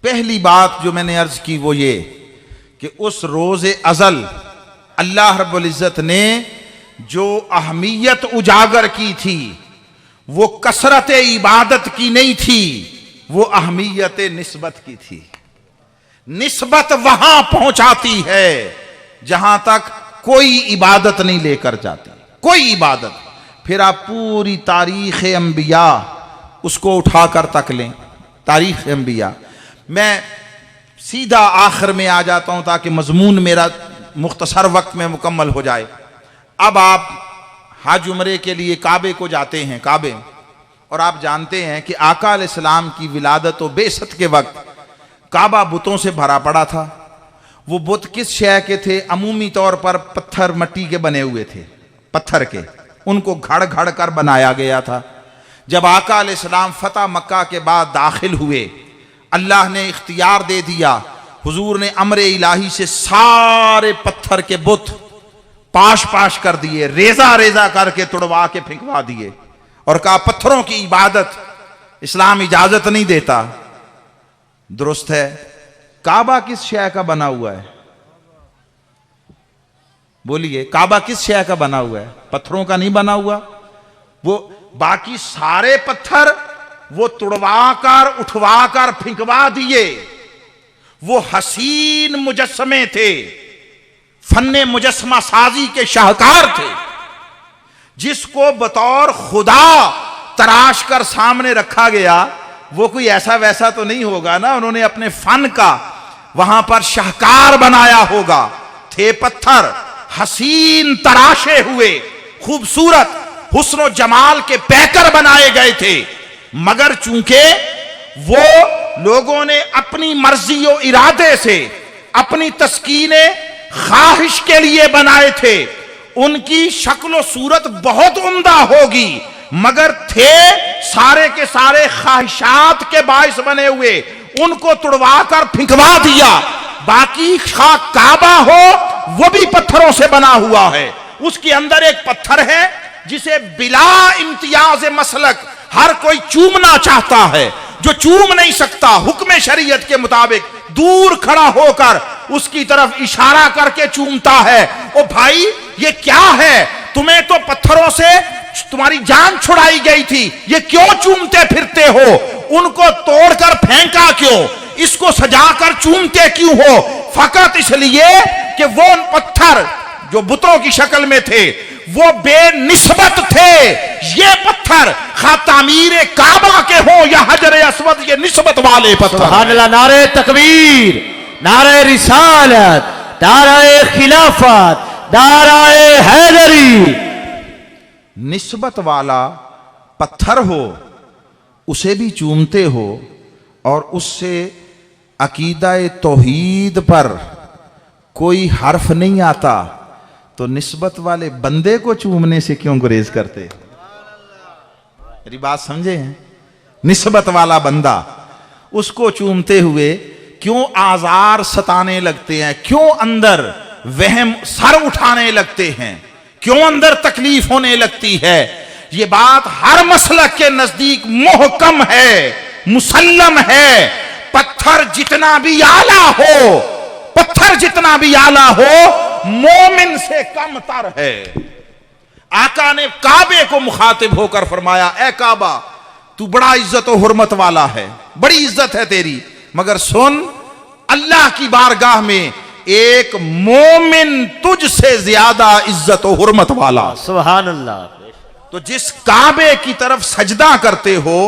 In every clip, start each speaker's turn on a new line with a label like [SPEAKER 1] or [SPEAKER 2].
[SPEAKER 1] पहली बात जो मैंने अर्ज की वो ये कि उस रोज़े अज़ल अल्लाह रब्बुल इज़्ज़त ने जो अहमियत उजागर की थी वो कसरत इबादत की नहीं थी, वो अहमियत निस्बत की थी। निस्बत वहां पहुंचाती है जहां तक कोई इबादत नहीं लेकर जाती, कोई इबादत। फिर आप पूरी तारीख़ अंबिया उसको उठाकर तक लें, तारीख़ अंबिया। मैं सीधा आखिर में आ जाता हूं ताकि मजमून मेरा मुख्तसर वक्त में मुकम्मल हो जाए। अब आप हज उम्रे के लिए काबे को जाते हैं, काबे, और आप जानते हैं कि आका अलैहिस्सलाम की विलादत व बेसत के वक्त काबा बुतों से भरा पड़ा था। वो बुत किस शय के थे? अमूमी तौर पर पत्थर मट्टी के बने हुए थे, पत्थर के, उनको घड़ घड़ कर बनाया गया था। जब आका अलैहिस्सलाम फतह मक्का के बाद दाखिल हुए, अल्लाह ने इख्तियार दे दिया, हुजूर ने अमर इलाही से सारे पत्थर के बुत पाश पाश कर दिए, रेजा रेजा करके तुड़वा के फेंकवा दिए और कहा पत्थरों की इबादत इस्लाम इजाजत नहीं देता। दुरुस्त है। काबा किस शय का बना हुआ है? बोलिए, काबा किस शय का बना हुआ है? पत्थरों का नहीं बना हुआ। वो बाकी सारे पत्थर वो तुड़वाकर उठवाकर फेंकवा दिए। वो हसीन मुजस्समे थे, फन्ने मुजस्समा साजी के शाहकार थे, जिसको बतौर खुदा तराश कर सामने रखा गया। वो कोई ऐसा वैसा तो नहीं होगा ना, उन्होंने अपने फन का वहां पर शाहकार बनाया होगा। थे पत्थर हसीन तराशे हुए, खूबसूरत हुस्न जमाल के पैकर बनाए गए थे, मगर चूंकि वो लोगों ने अपनी मर्जी और इरादे से अपनी तस्कीने ख्वाहिश के लिए बनाए थे, उनकी शक्ल सूरत बहुत उम्दा होगी, मगर थे सारे के सारे ख्वाहिशात के बाइस बने हुए, उनको तुड़वाकर फेंकवा दिया। बाकी काबा हो वो भी पत्थरों से बना हुआ है। उसके अंदर एक पत्थर है जिसे बिला इम्तियाज मसलक हर कोई चूमना चाहता है, जो चूम नहीं सकता, हुक्म शरीयत के मुताबिक दूर खड़ा होकर उसकी तरफ इशारा करके चूमता है। ओ भाई, ये क्या है? तुम्हें तो पत्थरों से तुम्हारी जान छुड़ाई गई थी, ये क्यों चूमते फिरते हो? उनको तोड़कर फेंका क्यों? इसको सजाकर चूमते क्यों हो? फकत इसलिए कि वो पत्थर जो बुतों की शक्ल में थे वो बेनिस्बत थे। ये पत्थर खा तामीर काबा के हो या हजर अस्वद, ये निस्बत वाले पत्थर।
[SPEAKER 2] सुभान अल्लाह, नारे तकबीर, नारे रिसालत, नारे खिलाफत, नारे हैदरी।
[SPEAKER 1] निस्बत वाला पत्थर हो उसे भी चूमते हो और उससे अकीदा तौहीद पर कोई हर्फ नहीं आता, तो निस्बत वाले बंदे को चूमने से क्यों गुरेज करते? मेरी बात समझे हैं? निस्बत वाला बंदा, उसको चूमते हुए क्यों आजार सताने लगते हैं? क्यों अंदर वहम सर उठाने लगते हैं? क्यों अंदर तकलीफ होने लगती है? ये बात हर मसलक के नजदीक मुहकम है, मुसल्लम है। पत्थर जितना भी आला हो, पत्थर जितना भी आला हो, मोमिन से कम तर है। आका ने काबे को मुखातिब होकर फरमाया, ए काबा, तू बड़ा इज्जत और हुर्मत वाला है, बड़ी इज्जत है तेरी, मगर सुन, अल्लाह की बारगाह में एक मोमिन तुझसे ज्यादा इज्जत और हुर्मत वाला।
[SPEAKER 2] सुभान अल्लाह।
[SPEAKER 1] तो जिस काबे की तरफ सजदा करते हो,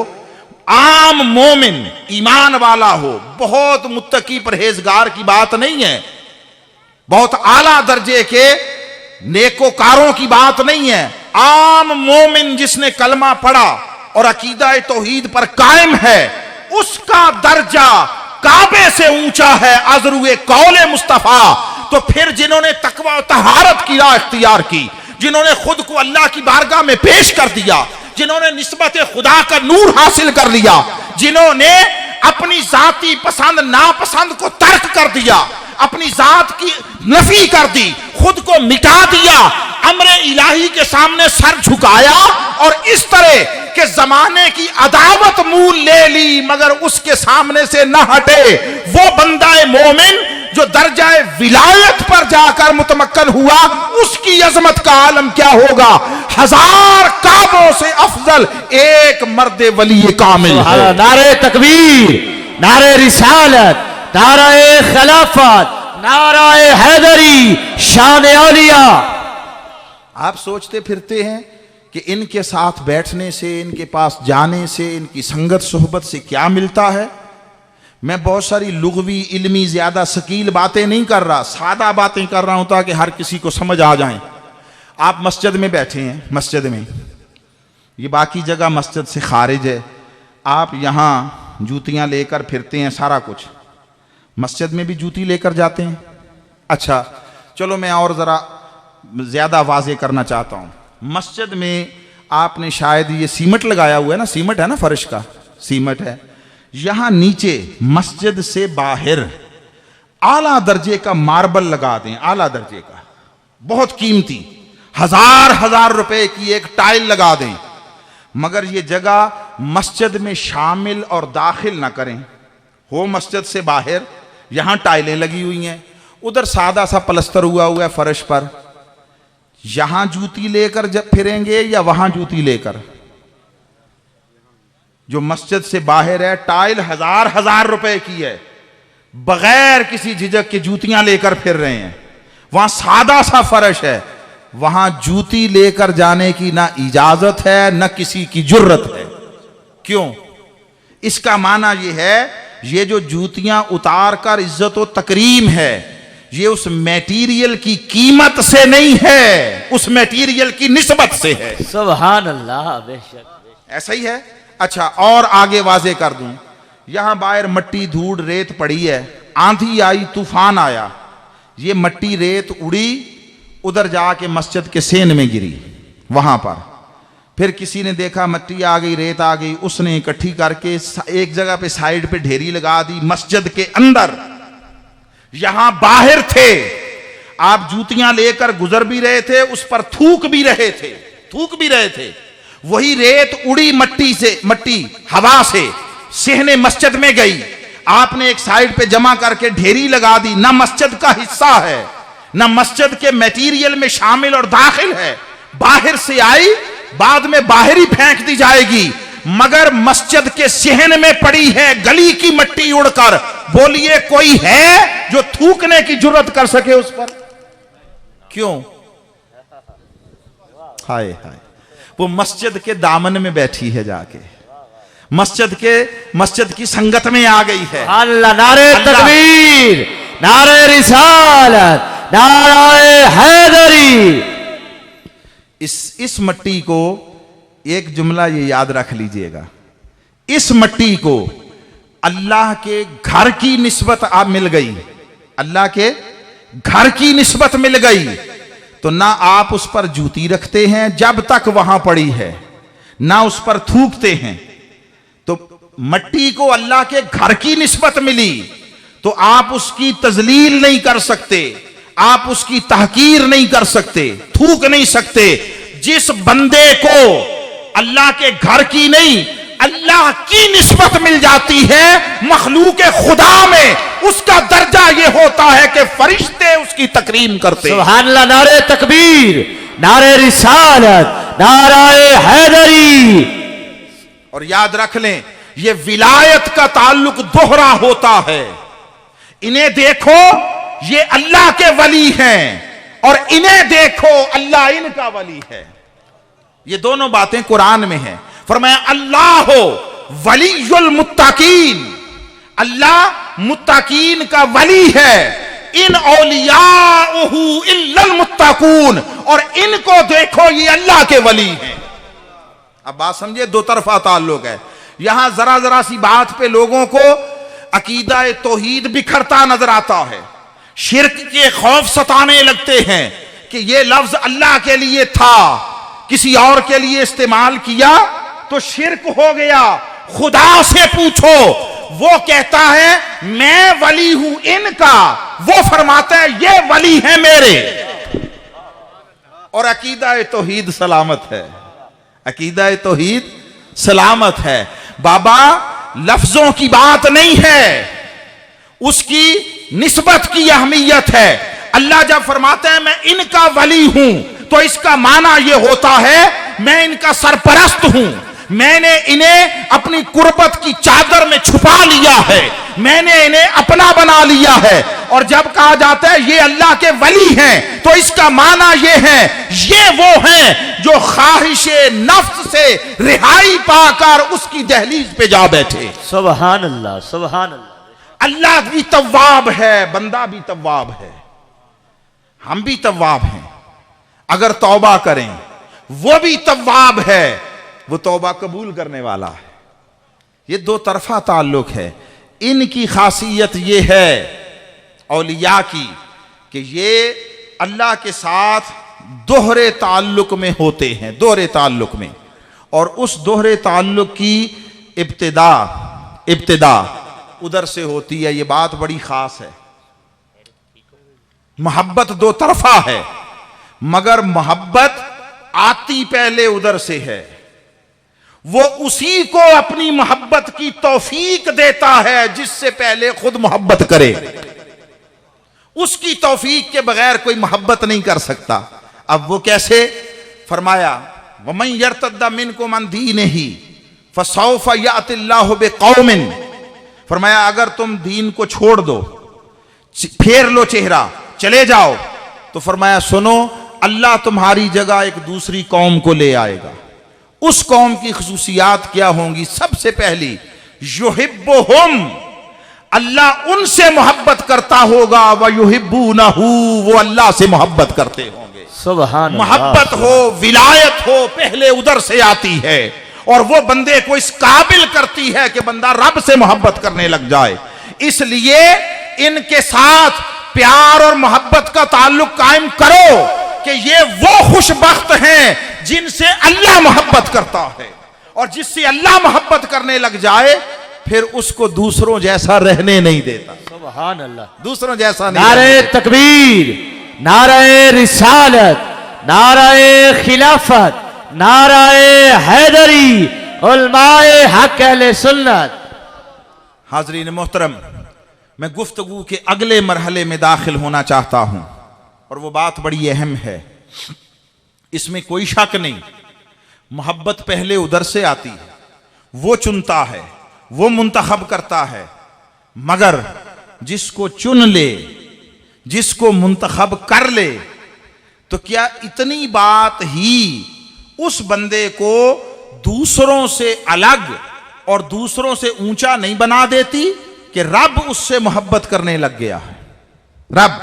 [SPEAKER 1] आम मोमिन ईमान वाला हो, बहुत मुत्तकी परहेजगार की बात नहीं है, बहुत आला दर्जे के नेकोकारों की बात नहीं है। आम मोमिन जिसने कलमा पढ़ा और अकीदा तौहीद पर कायम है, उसका दर्जा काबे से ऊंचा है, अज़रुए कौले मुस्तफा। तो फिर जिन्होंने तकवा और तहारत की राह इख्तियार की, जिन्होंने खुद को अल्लाह की बारगाह में पेश कर दिया, जिन्होंने निस्बत खुदा का नूर हासिल कर लिया, जिन्होंने अपनी जाती पसंद नापसंद को तर्क कर दिया, अपनी जात की नफी कर दी, खुद को मिटा दिया, अमरे इलाही के सामने सर झुकाया और इस तरह के जमाने की अदावत मूल ले ली मगर उसके सामने से न हटे, वो बंदाए मोमिन जो दर्जाए विलायत पर जाकर मुतमक्कन हुआ, उसकी अजमत का आलम क्या होगा। 1000 काबों से अफजल एक मर्द वली कामिल है।
[SPEAKER 2] नारे तकबीर, नारे रिसालत, नारे खिलाफत, नारे हैदरी, शान औलिया।
[SPEAKER 1] आप सोचते फिरते हैं कि इनके साथ बैठने से, इनके पास जाने से, इनकी संगत सोहबत से क्या मिलता है। मैं बहुत सारी लुग़वी इल्मी ज्यादा शकील बातें नहीं कर रहा, सादा बातें कर रहा हूं ताकि हर किसी को समझ आ जाए। आप मस्जिद में बैठे हैं, मस्जिद में, ये बाकी जगह मस्जिद से खारिज है, आप यहाँ जूतियाँ लेकर फिरते हैं, सारा कुछ मस्जिद में भी जूती लेकर जाते हैं। अच्छा चलो मैं और ज़रा ज़्यादा वाज़े करना चाहता हूँ। मस्जिद में आपने शायद ये सीमेंट लगाया हुआ है ना, सीमेंट है ना, फर्श का सीमेंट है। यहाँ नीचे मस्जिद से बाहर आला दर्जे का मार्बल लगा दें, आला दर्जे का, बहुत कीमती, 1000 रुपए की एक टाइल लगा दें, मगर ये जगह मस्जिद में शामिल और दाखिल ना करें। हो मस्जिद से बाहर, यहां टाइलें लगी हुई हैं, उधर सादा सा प्लस्तर हुआ है फर्श पर, यहां जूती लेकर जब फिरेंगे या वहां जूती लेकर। जो मस्जिद से बाहर है, टाइल 1000 रुपए की है, बगैर किसी झिझक के जूतियां लेकर फिर रहे हैं। वहां सादा सा फर्श है, वहां जूती लेकर जाने की ना इजाजत है ना किसी की जुर्रत है। क्यों? इसका माना यह है, ये जो जूतियां उतार कर इज्जत व तकरीम है, ये उस मटेरियल की कीमत से नहीं है, उस मटेरियल की निस्बत से है।
[SPEAKER 2] सुभान अल्लाह, बेशक
[SPEAKER 1] ऐसा ही है। अच्छा और आगे वाजे कर दूं, यहां बाहर मट्टी धूड़ रेत पड़ी है, आंधी आई, तूफान आया, ये मट्टी रेत उड़ी, उधर जाके मस्जिद के सेन में गिरी, वहां पर फिर किसी ने देखा मट्टी आ गई, रेत आ गई, उसने इकट्ठी करके एक जगह पे साइड पे ढेरी लगा दी। मस्जिद के अंदर, यहां बाहर थे, आप जूतियां लेकर गुजर भी रहे थे, उस पर थूक भी रहे थे, वही रेत उड़ी मट्टी से, मट्टी हवा से सेहने मस्जिद में गई, आपने एक साइड पे जमा करके ढेरी लगा दी, ना मस्जिद का हिस्सा है, ना मस्जिद के मटेरियल में शामिल और दाखिल है, बाहर से आई, बाद में बाहर ही फेंक दी जाएगी, मगर मस्जिद के सेहन में पड़ी है गली की मट्टी उड़कर। बोलिए कोई है जो थूकने की जुर्रत कर सके उस पर? क्यों? हाय हाय, वो मस्जिद के दामन में बैठी है, जाके मस्जिद की संगत में आ गई है।
[SPEAKER 2] अल्लाह, नारे तकबीर, नारे रिसालत, नारे हैदरी।
[SPEAKER 1] इस मट्टी को एक जुमला ये याद रख लीजिएगा, इस मट्टी को अल्लाह के घर की निस्बत आप मिल गई, अल्लाह के घर की निस्बत मिल गई, तो ना आप उस पर जूती रखते हैं जब तक वहां पड़ी है, ना उस पर थूकते हैं। तो मट्टी को अल्लाह के घर की निस्बत मिली, तो आप उसकी तजलील नहीं कर सकते, आप उसकी तहकीर नहीं कर सकते, थूक नहीं सकते। जिस बंदे को अल्लाह के घर की नहीं, अल्लाह की निस्बत मिल जाती है मखलूक खुदा में, उसका दर्जा यह होता है कि फरिश्ते उसकी तकरीम करते।
[SPEAKER 2] सुभान अल्लाह, नारे तकबीर, नारे रिसालत, नारे हैदरी।
[SPEAKER 1] और याद रख लें, यह विलायत का ताल्लुक दोहरा होता है। इन्हें देखो ये अल्लाह के वली हैं, और इन्हें देखो अल्लाह इनका वली है। ये दोनों बातें कुरान में हैं। फरमाया अल्लाह हो वलीयुल मुत्तकीन, अल्लाह मुत्तकीन का वली है। इन औलियाउहु इल्लल मुत्तकून, और इनको देखो ये अल्लाह के वली हैं। अब बात समझे, दो तरफा ताल्लुक है। यहां जरा जरा सी बात पे लोगों को अकीदा तौहीद बिखरता नजर आता है, शिर्क के खौफ सताने लगते हैं कि ये लफ्ज अल्लाह के लिए था, किसी और के लिए इस्तेमाल किया तो शिर्क हो गया। खुदा से पूछो, वो कहता है मैं वली हूं इनका, वो फरमाता है ये वली है मेरे। और अकीदा तौहीद सलामत है, अकीदा तौहीद सलामत है। बाबा लफ्जों की बात नहीं है, उसकी निस्बत की अहमियत है। अल्लाह जब फरमाते हैं मैं इनका वली हूं, तो इसका माना यह होता है मैं इनका सरपरस्त हूं, मैंने इन्हें अपनी कुर्बत की चादर में छुपा लिया है, मैंने इन्हें अपना बना लिया है। और जब कहा जाता है ये अल्लाह के वली हैं, तो इसका माना ये है ये वो हैं जो ख्वाहिशे नफ्स से रिहाई पाकर उसकी दहलीज पे जा बैठे।
[SPEAKER 2] सुभान अल्लाह, सुभान अल्लाह।
[SPEAKER 1] अल्लाह भी तव्वाब है, बंदा भी तव्वाब है, हम भी तव्वाब हैं। अगर तौबा करें वो भी तव्वाब है, वो तौबा कबूल करने वाला है। ये दो तरफा ताल्लुक है। इनकी खासियत ये है औलिया की कि ये अल्लाह के साथ दोहरे ताल्लुक में होते हैं, दोहरे ताल्लुक में। और उस दोहरे ताल्लुक की इब्तिदा उधर से होती है। ये बात बड़ी खास है। मोहब्बत दो तरफा है, मगर मोहब्बत आती पहले उधर से है। वो उसी को अपनी मोहब्बत की तौफीक देता है जिससे पहले खुद मोहब्बत करे। उसकी तौफीक के बगैर कोई मोहब्बत नहीं कर सकता। अब वो कैसे? फरमाया वमन यर्तद्दा मिनकुम अन दीनिही फसौफ यातिल्लाहु बिकौमिन। फरमाया अगर तुम दीन को छोड़ दो, फेर लो चेहरा, चले जाओ, तो फरमाया सुनो अल्लाह तुम्हारी जगह एक दूसरी कौम को ले आएगा। उस कौम की खुसूसियात क्या होंगी? सबसे पहली युहिब्बुहुम, अल्लाह उनसे मोहब्बत करता होगा, व युहिब्बूनहू, वो अल्लाह से मोहब्बत करते होंगे।
[SPEAKER 2] सुभान
[SPEAKER 1] मोहब्बत हो, विलायत हो, पहले उधर से आती है और वो बंदे को इस काबिल करती है कि बंदा रब से मोहब्बत करने लग जाए। इसलिए इनके साथ प्यार और मोहब्बत का ताल्लुक कायम करो कि ये वो खुशबख्त हैं जिनसे अल्लाह मोहब्बत करता है। और जिससे अल्लाह मोहब्बत करने लग जाए फिर उसको दूसरों जैसा रहने नहीं देता।
[SPEAKER 2] सुभान अल्लाह।
[SPEAKER 1] दूसरों जैसा नहीं।
[SPEAKER 2] नारे तकबीर, नारे रिसालत, नारे खिलाफत, नारे हैदरी, उलमाए हक अहले सुन्नत।
[SPEAKER 1] हाजरीन मोहतरम, मैं गुफ्तगू के अगले मरहले में दाखिल होना चाहता हूं और वो बात बड़ी अहम है, इसमें कोई शक नहीं। मोहब्बत पहले उधर से आती है, वो चुनता है, वो मुंतखब करता है। मगर जिसको चुन ले, जिसको मुंतखब कर ले, तो क्या इतनी बात ही उस बंदे को दूसरों से अलग और दूसरों से ऊंचा नहीं बना देती कि रब उससे मोहब्बत करने लग गया है? रब,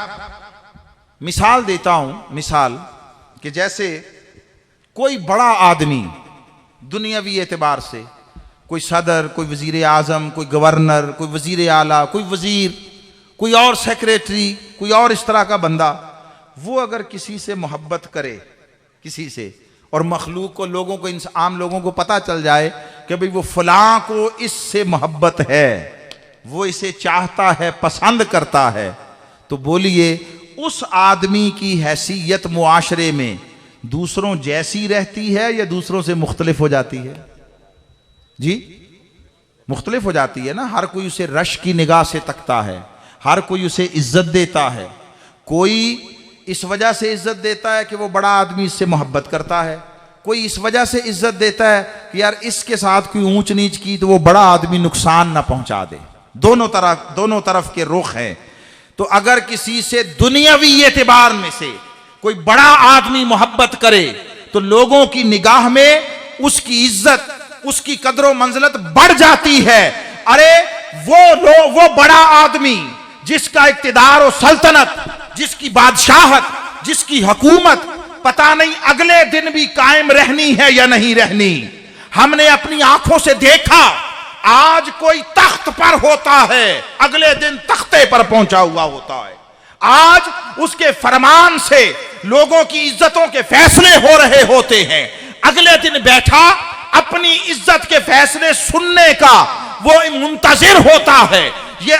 [SPEAKER 1] मिसाल देता हूं, मिसाल कि जैसे कोई बड़ा आदमी दुनियावी एतबार से, कोई सदर, कोई वजीर आजम, कोई गवर्नर, कोई वजीर आला, कोई वजीर, कोई और सेक्रेटरी, कोई और इस तरह का बंदा, वो अगर किसी से मोहब्बत करे, किसी से, और मखलूक को, लोगों को, आम लोगों को पता चल जाए कि भाई वो फलां को इससे मोहब्बत है, वो इसे चाहता है, पसंद करता है, तो बोलिए उस आदमी की हैसियत मुआशरे में दूसरों जैसी रहती है या दूसरों से मुख्तलिफ हो जाती है? जी, मुख्तलिफ हो जाती है ना। हर कोई उसे रश की निगाह से तकता है, हर कोई उसे इज्जत देता है। कोई इस वजह से इज्जत देता है कि वो बड़ा आदमी इससे मोहब्बत करता है, कोई इस वजह से इज्जत देता है कि यार इसके साथ कोई ऊंच नीच की तो वो बड़ा आदमी नुकसान ना पहुंचा दे। दोनों तरफ के रुख हैं। तो अगर किसी से दुनियावी एतबार में से कोई बड़ा आदमी मोहब्बत करे तो लोगों की निगाह में उसकी इज्जत, उसकी कदर मंजिलत बढ़ जाती है। अरे वो बड़ा आदमी जिसका इक्तिदार और सल्तनत, जिसकी बादशाहत, जिसकी हुकूमत पता नहीं अगले दिन भी कायम रहनी है या नहीं रहनी। हमने अपनी आंखों से देखा, आज कोई तख्त पर होता है, अगले दिन तख्ते पर पहुंचा हुआ होता है। आज उसके फरमान से लोगों की इज्जतों के फैसले हो रहे होते हैं, अगले दिन बैठा अपनी इज्जत के फैसले सुनने का वो मुंतजिर होता है। ये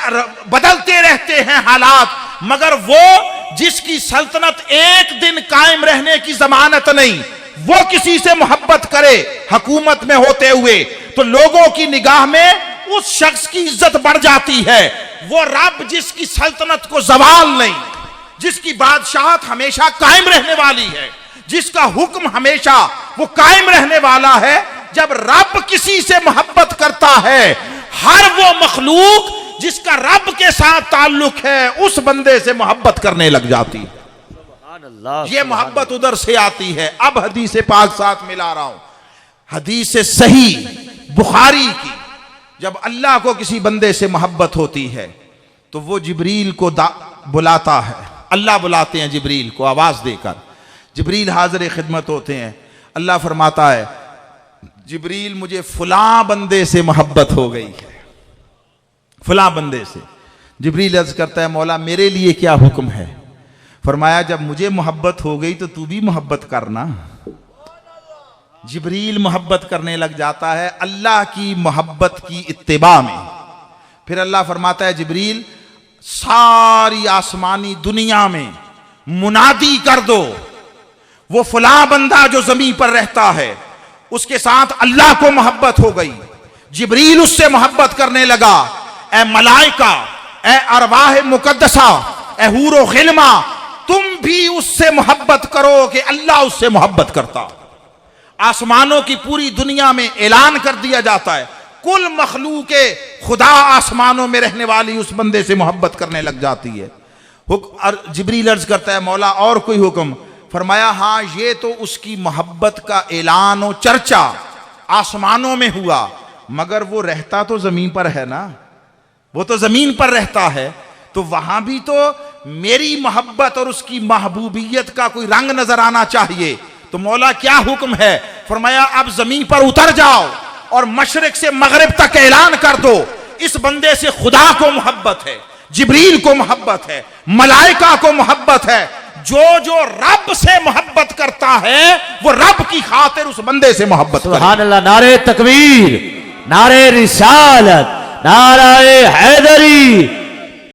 [SPEAKER 1] बदलते रहते हैं हालात, मगर वो जिसकी सल्तनत एक दिन कायम रहने की जमानत नहीं, वो किसी से मोहब्बत करे हुकूमत में होते हुए, तो लोगों की निगाह में उस शख्स की इज्जत बढ़ जाती है। वो रब जिसकी सल्तनत को जवाल नहीं, जिसकी बादशाहत हमेशा कायम रहने वाली है, जिसका हुक्म हमेशा वो कायम रहने वाला है, जब रब किसी से मोहब्बत करता है, हर वो मखलूक जिसका रब के साथ ताल्लुक है उस बंदे से मोहब्बत करने लग जाती है। ये मोहब्बत उधर से आती है। अब हदीस पाक साथ मिला रहा हूं, हदीस सही बुखारी की। जब अल्लाह को किसी बंदे से मोहब्बत होती है तो वो जिब्रील को बुलाता है, अल्लाह बुलाते हैं जिब्रील को आवाज देकर। जिब्रील हाजिर खिदमत होते हैं। अल्लाह फरमाता है, जिब्रील मुझे फलां बंदे से मोहब्बत हो गई है, फलां बंदे से। जिब्रील अर्ज करता है, मौला मेरे लिए क्या हुक्म है? फरमाया, जब मुझे मोहब्बत हो गई तो तू भी मोहब्बत करना। जिब्रील मोहब्बत करने लग जाता है अल्लाह की मोहब्बत की इत्तिबा में। फिर अल्लाह फरमाता है, जिब्रील सारी आसमानी दुनिया में मुनादी कर दो, वो फलां बंदा जो जमीन पर रहता है उसके साथ अल्लाह को मोहब्बत हो गई। जिब्रील उससे मोहब्बत करने लगा, ए मलाइका, ए अरवाह मुकद्दसा, ए हूरो खिल्मा, तुम भी उससे मोहब्बत करो कि अल्लाह उससे मोहब्बत करता। आसमानों की पूरी दुनिया में ऐलान कर दिया जाता है, कुल मखलूक खुदा आसमानों में रहने वाली उस बंदे से मोहब्बत करने लग जाती है। जिब्रील अर्ज करता है, मौला और कोई हुक्म? फरमाया, हाँ, ये तो उसकी मोहब्बत का ऐलान और चर्चा आसमानों में हुआ, मगर वो रहता तो जमीन पर है ना, वो तो जमीन पर रहता है, तो वहां भी तो मेरी मोहब्बत और उसकी महबूबियत का कोई रंग नजर आना चाहिए। तो मौला क्या हुक्म है? फरमाया, अब जमीन पर उतर जाओ और मशरिक से मगरिब तक ऐलान कर दो, इस बंदे से खुदा को मोहब्बत है, जिब्रील को मोहब्बत है, मलाइका को मोहब्बत है। जो जो रब से मोहब्बत करता है वो रब की खातिर उस बंदे से मोहब्बत करे।
[SPEAKER 2] सुभान अल्लाह। नारे तकबीर, नारे रिसालत, नारे हैदरी,